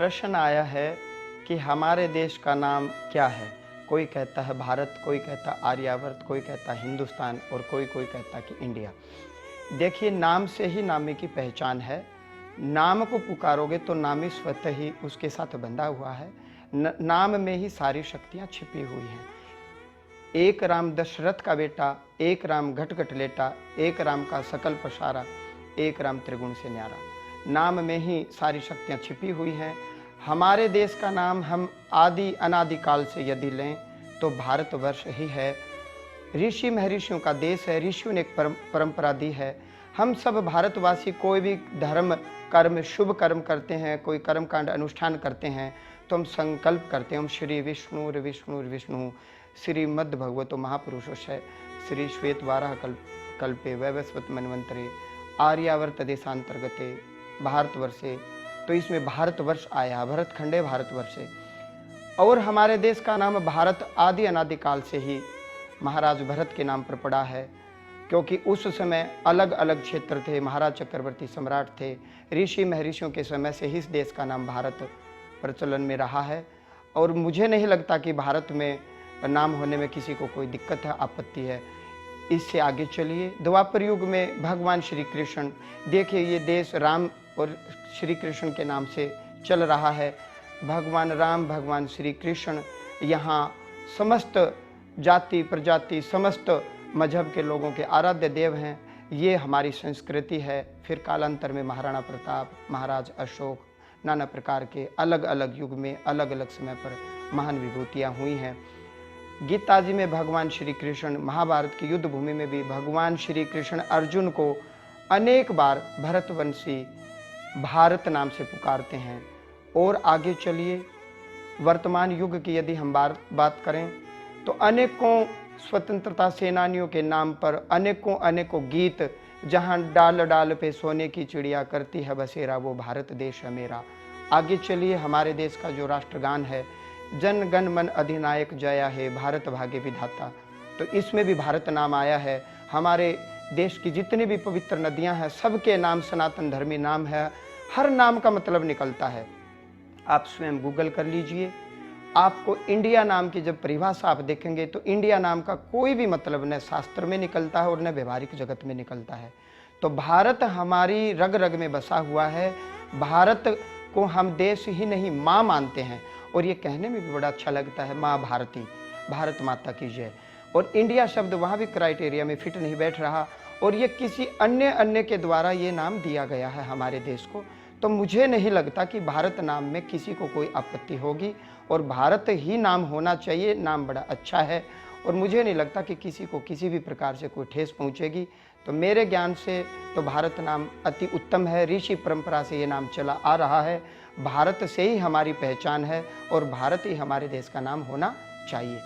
प्रश्न आया है कि हमारे देश का नाम क्या है। कोई कहता है भारत, कोई कहता आर्यावर्त, कोई कहता हिंदुस्तान और कोई कोई कहता कि इंडिया। देखिए, नाम से ही नामी की पहचान है। नाम को पुकारोगे तो नामी स्वतः ही उसके साथ बंधा हुआ है। नाम में ही सारी शक्तियाँ छिपी हुई हैं। एक राम दशरथ का बेटा, एक राम घट घट लेटा, एक राम का सकल पसारा, एक राम त्रिगुण से न्यारा। नाम में ही सारी शक्तियाँ छिपी हुई हैं। हमारे देश का नाम हम आदि अनादिकाल से यदि लें तो भारतवर्ष ही है। ऋषि महर्षियों का देश है। ऋषियों ने एक परंपरा दी है। हम सब भारतवासी कोई भी धर्म कर्म शुभ कर्म करते हैं, कोई कर्मकांड अनुष्ठान करते हैं तो हम संकल्प करते हैं, हम श्री विष्णु विष्णु विष्णु श्रीमद् भगवतो महापुरुषस्य श्री श्वेत वाराह कल्पे वैवस्वत मनवंतरे आर्यावर्त देशांतर्गते भारतवर्षे। तो इसमें भारतवर्ष आया, भरतखंडे भारतवर्षे। और हमारे देश का नाम भारत आदि अनादिकाल से ही महाराज भरत के नाम पर पड़ा है, क्योंकि उस समय अलग अलग क्षेत्र थे, महाराज चक्रवर्ती सम्राट थे। ऋषि महर्षियों के समय से ही इस देश का नाम भारत प्रचलन में रहा है। और मुझे नहीं लगता कि भारत में नाम होने में किसी को कोई दिक्कत है, आपत्ति है। इससे आगे चलिए, द्वापर युग में भगवान श्री कृष्ण, देखिए ये देश राम और श्री कृष्ण के नाम से चल रहा है। भगवान राम, भगवान श्री कृष्ण यहाँ समस्त जाति प्रजाति समस्त मजहब के लोगों के आराध्य देव हैं। ये हमारी संस्कृति है। फिर कालांतर में महाराणा प्रताप, महाराज अशोक, नाना प्रकार के अलग अलग युग में अलग अलग समय पर महान विभूतियाँ हुई हैं। गीता जी में भगवान श्री कृष्ण, महाभारत की युद्ध भूमि में भी भगवान श्री कृष्ण अर्जुन को अनेक बार भरतवंशी भारत नाम से पुकारते हैं। और आगे चलिए, वर्तमान युग की यदि हम बात करें तो अनेकों स्वतंत्रता सेनानियों के नाम पर अनेकों अनेकों गीत, जहां डाल डाल पे सोने की चिड़िया करती है बसेरा, वो भारत देश है मेरा। आगे चलिए, हमारे देश का जो राष्ट्रगान है, जन गण मन अधिनायक जया हे भारत भाग्य विधाता, तो इसमें भी भारत नाम आया है। हमारे देश की जितनी भी पवित्र नदियां हैं, सबके नाम सनातन धर्मी नाम है। हर नाम का मतलब निकलता है। आप स्वयं गूगल कर लीजिए, आपको इंडिया नाम की जब परिभाषा आप देखेंगे तो इंडिया नाम का कोई भी मतलब न शास्त्र में निकलता है और न व्यवहारिक जगत में निकलता है। तो भारत हमारी रग रग में बसा हुआ है। भारत को हम देश ही नहीं माँ मानते हैं, और ये कहने में भी बड़ा अच्छा लगता है, माँ भारती, भारत माता की जय। और इंडिया शब्द वहाँ भी क्राइटेरिया में फिट नहीं बैठ रहा, और ये किसी अन्य के द्वारा ये नाम दिया गया है हमारे देश को। तो मुझे नहीं लगता कि भारत नाम में किसी को कोई आपत्ति होगी, और भारत ही नाम होना चाहिए। नाम बड़ा अच्छा है और मुझे नहीं लगता कि किसी को किसी भी प्रकार से कोई ठेस पहुंचेगी। तो मेरे ज्ञान से तो भारत नाम अति उत्तम है। ऋषि परंपरा से ये नाम चला आ रहा है। भारत से ही हमारी पहचान है और भारत ही हमारे देश का नाम होना चाहिए।